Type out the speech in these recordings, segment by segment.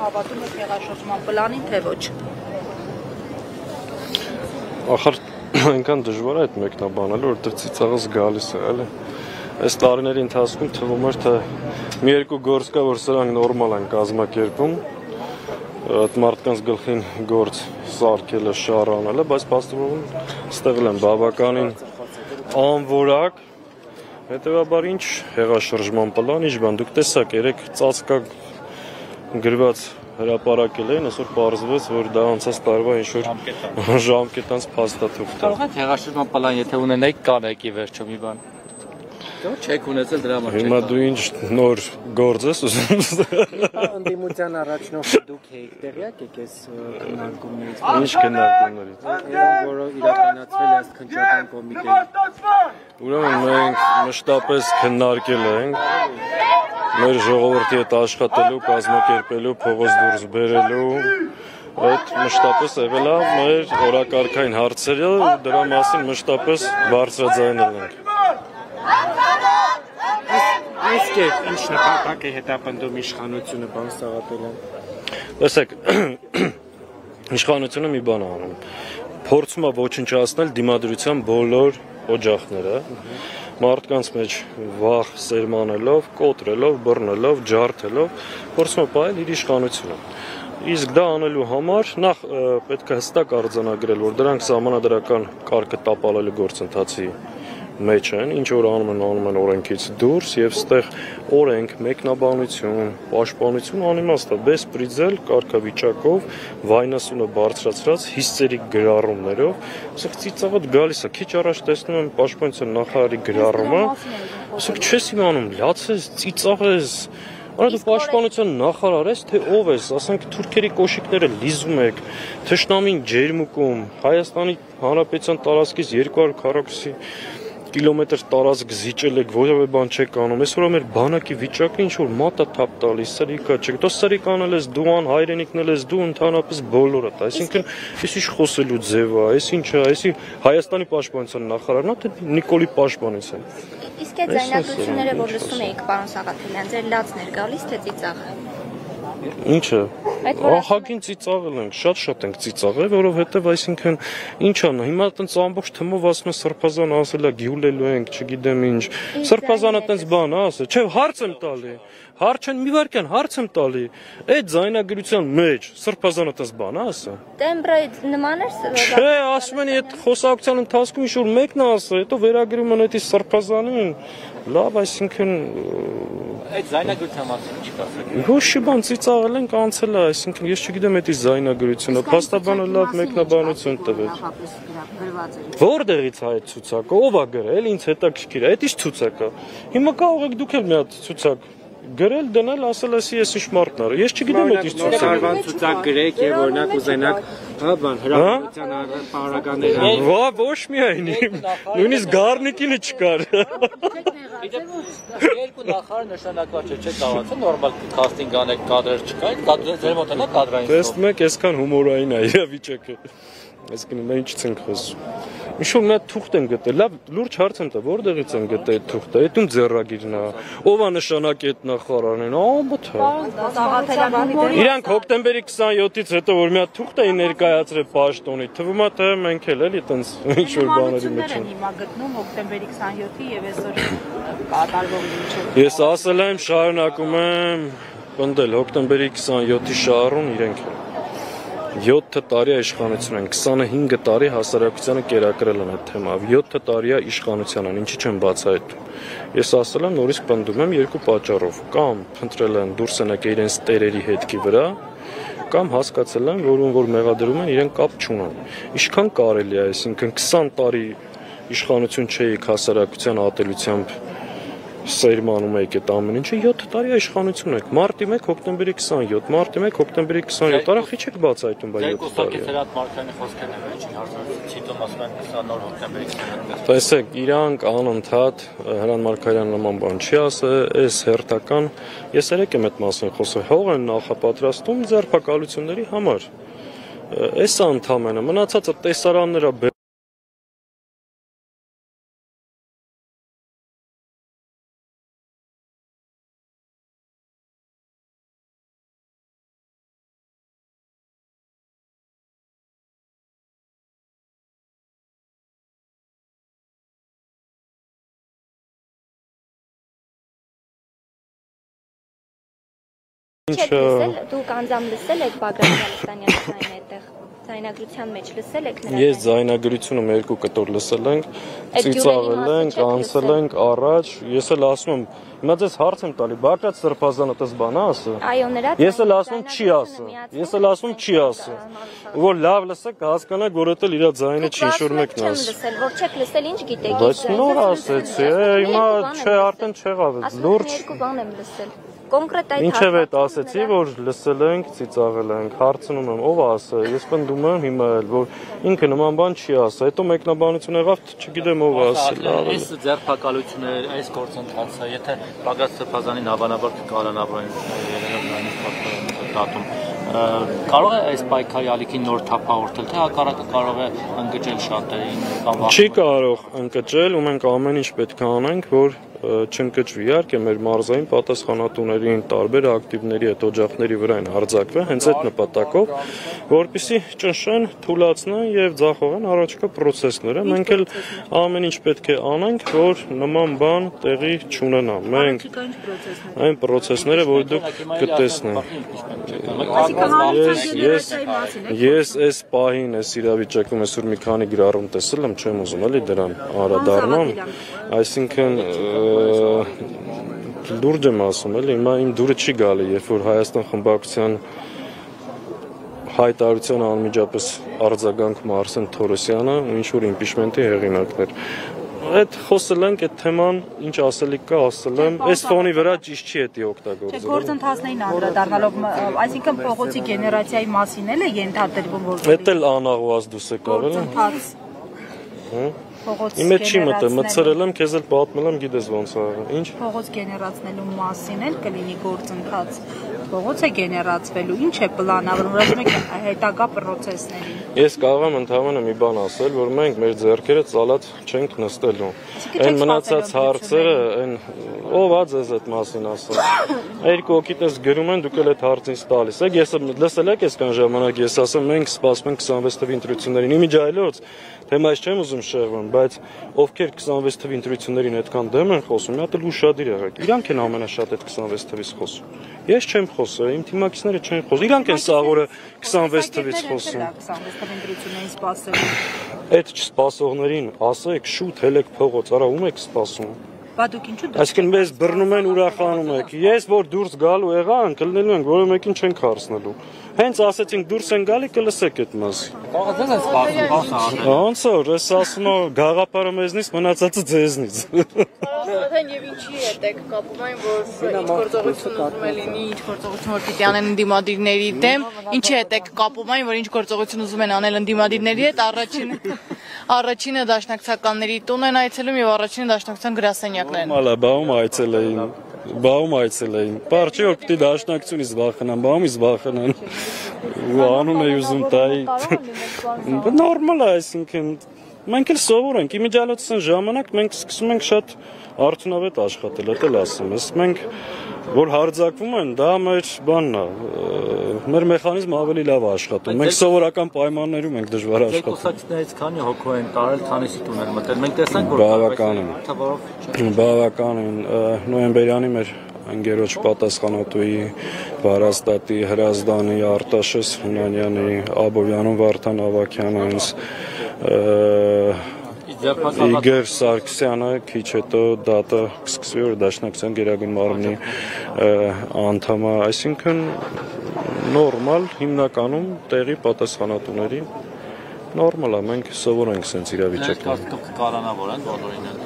Հավատում եք հեղաշրջման պլանին, թե ոչ։ Ախր այնքան դժվար է այդ մեկնաբանելը, որովհետև ծիծաղս գալիս է, էլի։ Այս տարիների ընթացքում թվում էր, թե մի երկու գործ կա, որ սրանք նորմալ են կազմակերպում, այդ մարդկանց գլխին գործ սարքելը, շառ անելը, բայց փաստորեն ստեղել են բավականին անորակ, հետևաբար ինչ հեղաշրջման պլան, ինչ բան, դուք տեսաք, երեք ծածկա գրված հրապարակել էին, այսօր պարզվեց, որ դա անցած տարվա ինչ-որ ժամկետանց փաստաթուղթ է։ Կարող եք հեղաշրջման պլան, եթե ունենայիք, կանեք ի վերջո մի բան։ Չեք ունեցել դրա համար չեք։ Հիմա դու ինչ նոր գործ ես ուզում։ Ընդդիմության առաջնորդը դուք եք տեղյակ եք այս քննարկումներից։ Ինչ քննարկումներից։ Որը իրականացվել է ըստ քննչական կոմիտեի։ Ուրեմն մենք մշտապես քննարկել ենք մեր ժողովրդի հետ աշխատելու, կազմակերպելու, փողոց դուրս բերելու, այդ մշտապես եղել է մեր օրակարգային հարցերը, դրա մասին մշտապես բարձրաձայնել ենք։ Այս կերպ ինչ նպատակ է հետապնդում իշխանությունը, պարոն Սաղաթելյան։ Տեսեք, իշխանությունը մի բան է անում։ Փորձում է ոչնչացնել դիմադրության բոլոր օջախները, մարդկանց մեջ վախ սերմանելով, կոտրելով, բռնելով, ջարդելով, փորձում է պահել իր իշխանությունը։ Իսկ դա անելու համար նախ պետք է հստակ արձանագրել, որ դրանք սահմանադրական կարգը տապալելու գործընթացի մեջ են, ինչ որ անում են օրենքից դուրս եւ ստեղ օրենք, մեկնաբանություն, պաշտպանություն անիմաստ է, բեսպրիձել կարգավիճակով, վայնասունը բարձրացրած հիստերիկ գրառումներով, ասեք ծիծաղդ գալիս է, քիչ առաջ տեսնում եմ պաշտպանության նախարարի գրառումը, ասեք չես իմանում, լացես, ծիծաղես, Արա դու պաշտպանության նախարար ես, թե ով ես, ասենք թուրքերի կոշիկները լիզում եք, թշնամին ջերմուկում, Հայաստանի Հանրապետության տարածքից 240 կիլոմետր տարածք զիջել եք, որևէ բան չեք անում, այսօր մեր բանակի վիճակը ինչ որ մատա թափ տալիս, սրիկա չեք, դու սրիկ անել ես դու, հայրենիքնել ես դու, ընդհանրապես բոլորդ, այսինքն այս ինչ խոսելու ձև է, այս ինչ է, այսի Հայաստանի պաշտպանության նախարարն է, թե Նիկոլի Պաշտպանիսյան։ Իսկ այդ ձայնագրությունները, որ լսում էիք, պարոն Սաղաթելյան, ձեր լացն էր գալիս, թե ծիծաղ։ Ինչը։ Ահագին ծիծաղել ենք, շատ ենք ծիծաղել, որովհետև այսինքն ինչ անա, հիմա այտենց ամբողջ թմով ասում են Սրբազան ասել է գյուլելու ենք, չգիտեմ ինչ։ Սրբազանը այտենց բան է ասել, չէ, հարց եմ տալի։ Հարց չեն մի վարքյան, հարց եմ տալի։ Այդ ձայնագրության մեջ Սրբազանը այտենց բան է ասել։ Տեմբրը նման էր։ Չէ, ասում են այդ խոսակցության ընթացքում ինչ որ մեկն է ասել, հետո վերագրում են այդ Սրբազանին։ Լավ, այսինքն այդ զայնագրության մասին չի ասել։ Ոչ մի բան ծիծաղել ենք անցել է, այսինքն ես չգիտեմ այդ զայնագրությունը, փաստաբանը լավ մեկնաբանություն տվեց։ Որտեղից է այդ ցուցակը, ով է գրել, ինձ հետաքրքիր է, այդ ի՞նչ ցուցակ է։ Հիմա կարող եք դուք էլ մի հատ ցուցակ գրել, դնել, ասել ես ինչ մարդն արել։ Ես չգիտեմ այդ ինչ ցուցակ գրեք եւ օրինակ ուզենաք, հա, բան, հրապարակության պարագաները։ Վա, ոչ միայն, նույնիսկ Գառնիկինը չկար։ Երկու նախարար նշանակված չէ կարողացել նորմալ կաստինգ անեք, կադրեր չկա, ձեր մոտ է կադրային։ Տեսնում եք, այսքան հումորային է իրավիճակը։ Այսինքն մենք ինչ ենք խոսում։ Ինչ-որ մի հատ թուղթ եմ գտել, լավ, լուրջ հարց եմ տա, որտեղից եմ գտել այդ թուղթը, այդ ում ձեռագիրն է, ով է նշանակի այդ նախարարին, Իրանք հոկտեմբերի 27-ից հետո որ մի հատ թուղթ էին ներկայացրել պաշտոնի, թվում է թե մենք էլ էլի այտենց ինչ-որ բաների մեջ ենք։ Հիմա գտնում հոկտեմբերի 27-ի եւ այսօր կատարվողի միջև։ Ես ասել եմ, շարունակում եմ պնդել հոկտեմբերի 27-ի շահառուն իրենք են։ 7 տարի է իշխանություն են, 25 տարի հասարակությանը կերակրել են այդ թեմայով, 7 տարի է իշխանության են, ինչի չեմ բացահայտում։ Ես ասել եմ, նորից պնդում եմ երկու պատճառով, կամ փնտրել են դուրս եկել իրենց տերերի հետքի վրա, կամ հասկացել են, որ մեղադրում են իրեն կապ չունեն։ Ինչքան կարելի է, այսինքն 20 տարի իշխանություն չէիք հասարակության ատելությամբ սերմանում եք այդ ամեն ինչը 7 տարի իշխանություն եք մարտի 1 հոկտեմբերի 27 մարտի 1 հոկտեմբերի 27 արախի չեք բացահայտում բայ 7 տարի Սերատ Մարկյանի խոսքերն են վերջին հարցազրույցում ասում են 20 նոր հոկտեմբերի 27 տեսեք իրանք անընդհատ Հրանտ Մարկարյանը նման բան չի ասել այս հերթական ես երեք եմ այդ մասին խոսել հող են նախապատրաստում ձերբակալությունների համար այս անդամենը մնացածը տեսարանները Դուք անձամ լսել եք Բագրատ Գալստանյանի ձայնը այդտեղ ձայնագրության մեջ լսել եք նրա։ Ես ձայնագրությունը մեր երկու կտոր լսել ենք, ծիծաղել ենք, անցել ենք առաջ, ես էլ ասում եմ, հիմա ձեզ հարց եմ տալի, Բագրատ Սրբազանը տես բան է ասը։ Այո, նրա Ես էլ ասում եմ չի ասը։ Ես էլ ասում եմ չի ասը։ Որ լավ լսեք, հասկանաք, որ դա իր ձայնը չի ինչ-որ մեկն ասի։ Լսել, որ չեք լսել, ինչ գիտեք։ Բայց նոր ասեցի, հիմա չէ, արդեն չեղավ է, լուրջ։ Երկու բան եմ լսել։ Կոնկրետ այդ Ինչև այդ ասեցի, որ լսել ենք, ծիծաղել ենք, հարցնում եմ, ով ասը, ես պնդում եմ հիմա էլ, որ ինքը նման բան չի ասա, հետո մեկնաբանություն եղավ, չգիտեմ ով ասել, լավ է։ Այս ձերբակալությունը, այս գործընթացը, եթե Բագրատ Սրբազանին հավանաբար կկարանավորեն դատում, կարող է այս պայքարի ալիքին նոր թափահորտել, թե հակառակը կարող է ընկճել շատերին կամ Չի կարող ընկճել ու մենք ամեն ինչ պետք է անենք, որ չընկճվի, իհարկե մեր մարզային պատասխանատուներին, տարբեր ակտիվների հետ օջախների վրա են հարձակվել հենց այդ նպատակով, որպեսզի ճնշեն, թուլացնեն եւ ձախողեն առաջկա process-ները։ Մենք էլ ամեն ինչ պետք է անենք, որ նման բան տեղի չունենա։ Մենք այն process-ները, որ դուք կտեսնեք։ Ես այս պահին, այս իրավիճակում այսօր մի քանի գրառում տեսել եմ, չեմ ուզում էլի դրան անդրադառնամ, այսինքն լուրջ եմ ասում էլի, հիմա իմ դուրը չի գալի, երբ որ Հայաստան խմբակցության հայտարարության անմիջապես արձագանքում Արսեն Թորոսյանը ու ինչ-որ իմպիչմենտի հեղինակներ։ Այդ խոսել ենք, այդ թեման ինչ ասելիք կա, ասել եմ, այս ֆոնի վրա ճիշտ չի էտի օգտագործել։ Գործընթացներին անդրադառնալով, այսինքն փողոցի գեներացիայի մասին էլ է ենթադրվում, որ Էդ էլ անաղոած դուս եկավ էլի։ փողոց Իմը չի մտցրել եմ, քեզ էլ պատմել եմ, գիտես ոնց է եղել։ Ինչ։ Փողոց գեներացնելու մասին էլ կլինի գործընթաց։ Փողոց է գեներացվելու, ինչ է պլանավորվում, ասում եք հետագա process-ներին։ Ես կարող եմ ընդհանրապես մի բան ասել, որ մենք մեր ձեռքերը ծալած չենք նստելու։ Այն մնացած հարցերը, այն ով է ձեզ այդ մասին ասել։ Երկու օկիտես գրում են, դուք էլ այդ հարցից տալիս եք։ Ես լսել եք այսքան ժամանակ, ես ասում մենք սպասում ենք 26 թվականի ընտրություններին։ Իմիջայլոց թեմայից չեմ ուզում շեղվում, բայց ովքեր 26 թվականի ընտրություններին այդքան դեմ են խոսում, մի հատ էլ ուշադիր եղեք։ Իրանք են ամենաշատ այդ 26 թվականից խոսում։ Ես չեմ խոսում, իմ թիմակիցները չեն խոսում։ Իրանք են սաղորը 26 թվականից խոսում։ 26 թվականի ընտրություններին սպասելու։ Այդ չսպասողներին ասեք շուտ հելեք փողոց, արա ում եք սպասում։ Բա դուք ինչու՞ Այսինքն մեզ բռնում են, ուրախանում եք։ Ես որ դուրս գալու եղա, ընկլնելու ենք, որը մեկին չենք հարցնելու։ Հենց ասեցինք դուրս են գալի, կլսեք այդ մասը։ Կարող է ձեզ սպասում, բացառ։ Ոնց որ, ես ասում եմ, գաղափարը մեզնից, մնացածը ձեզնից։ Արդեն եւ ինչի հետ եք կապում այն, որ ինչ գործողություն ուզում է լինի, ինչ գործողություն որ պիտի անեն ընդդիմադիրների դեմ, ինչի հետ եք կապում այն, որ ինչ գործողություն ուզում են անել ընդդիմադիրների հետ, առաջինը դաշնակցականների տուն են այցելում եւ առաջինը դաշնակցության գրասենյակներն։ Մալա, բաում այցել էին։ Բաում այցել էին։ Պարչի որ պիտի դաշնակցությունից վախենան, բաումից վախենան։ Ու անուն է ուզում տայի։ Նորմալ է, այսինքն մենք էլ սովոր ենք, իմիջիալոցն ժամանակ մենք սկսում ենք շատ արդյունավետ աշխատել, դա էլ ասեմ, ես մենք որ հարձակվում են, դա մեր բանն է, մեր մեխանիզմը ավելի լավ է աշխատում, մենք սովորական պայմաններում ենք դժվար աշխատում։ Կուսակցիներից քանի հոգու են տարել, քանիսի տուն են մտել, մենք տեսանք, որ բավականին, նոյեմբերյանի մեր անգերոջ պատասխանատուի Վարաստատի, Հրազդանի, Արտաշես Հունանյանի, Աբովյանում Վարդան Ավագյանից, Իգոր Սարգսյանը քիչ հետո դատը կսկսվի, որ դաշնակցության գերագույն մարմնի անդամը, այսինքն նորմալ հիմնականում տեղի պատասխանատուների նորմալ է, մենք սովոր ենք սենց իրավիճակներում։ Կկարանավորեն բոլորին էլ։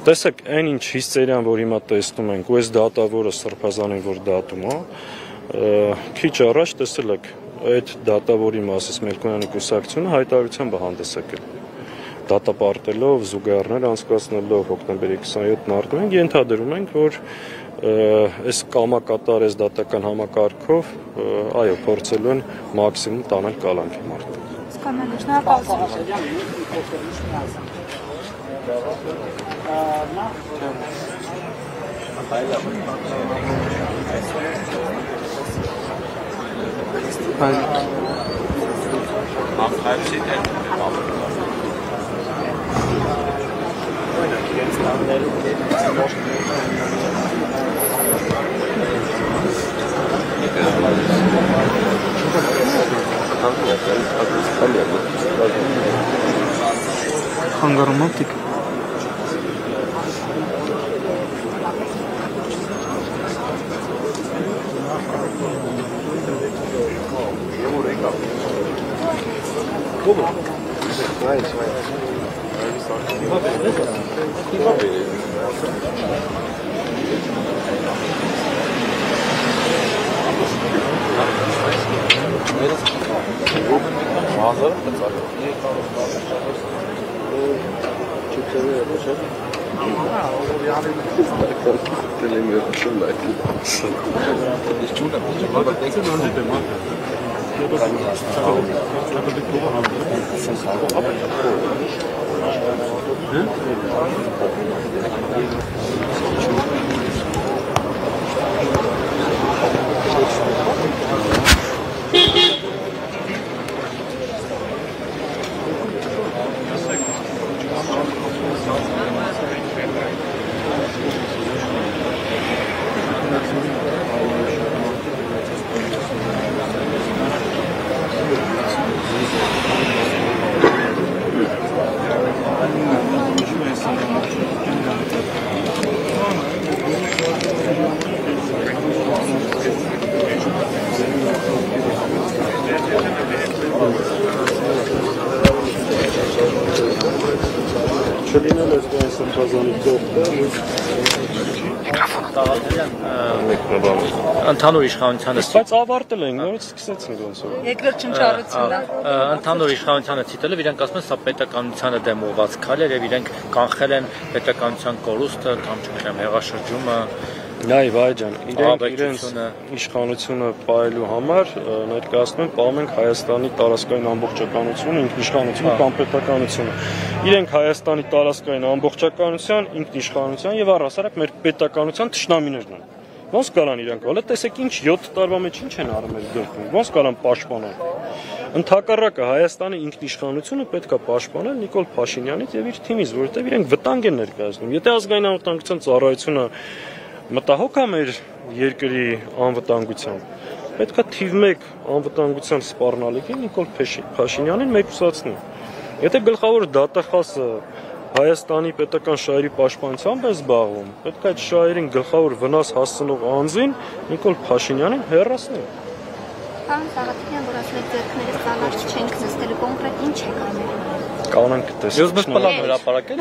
Տեսեք, այն ինչ հիստերիան, որ հիմա տեսնում ենք, ու այս դատավորը Սրբազանին, որ դատում է, քիչ առաջ տեսել եք այդ դատավորի մասից Մելքոնյանի կուսակցությունը հայտարարությամբ հանդես եկել։ Դատապարտելով, զուգահեռներ անցկացնելով հոկտեմբերի 27-ն արդեն ենթադրում ենք, որ այս կամակատար այս դատական համակարգով, այո, փորձելու են մաքսիմում տանել կալանքի մարդը։ Սկանալի, շնորհակալություն։ խանգարում մարդիկ։ Ընդհանուր իշխանությանը բայց ավարտել ենք, նորից սկսեցինք ոնց որ։ Երկրորդ չնչառությունն է։ ընդհանուր իշխանությանը ցիտելով իրենք ասում են սա պետականությանը դեմ ուղղված քայլ էր եւ իրենք կանխել են պետականության կորուստը կամ չգիտեմ հեղաշրջումը Այո, այջան, իրենց իշխանությունը պահելու համար ներկայացնում են պահում ենք Հայաստանի տարածքային ամբողջականությունը, ինքնիշխանությունը կամ պետականությունը։ Իրենք Հայաստանի տարածքային ամբողջականության, ինքնիշխանության եւ առհասարակ մեր պետականության թշնամիներն են։ Ոնց կարան իրանք հələ տեսեք ինչ 7 տարվա մեջ ինչ են արել մեր դեպքում, ոնց կարան պաշտպանել։ Ընդհակառակը Հայաստանի ինքնիշխանությունը պետք է պաշտպանել Նիկոլ Փաշինյանից եւ իր թիմից, որովհետեւ իրենք վտանգ են ներկայացնում։ Եթե ազգային անվտանգության ծառայությունը մտահոգ է մեր երկրի անվտանգությամբ, պետք է թիվ 1 անվտանգության սպառնալիքին Նիկոլ Փաշինյանին մեկուսացնի։ Եթե գլխավոր դատախազը Հայաստանի պետական շահերի պաշտպանությամբ է զբաղվում, պետք է այդ շահերին գլխավոր վնաս հասցնող անձին Նիկոլ Փաշինյանին հեռացնել։ Պարոն Սաղաթելյան, որ ասում եք ձեռքները ծալած չենք նստելու, կոնկրետ ինչ եք անել։ Կանենք տեսնել։ Ես մս պլան հրապարակել,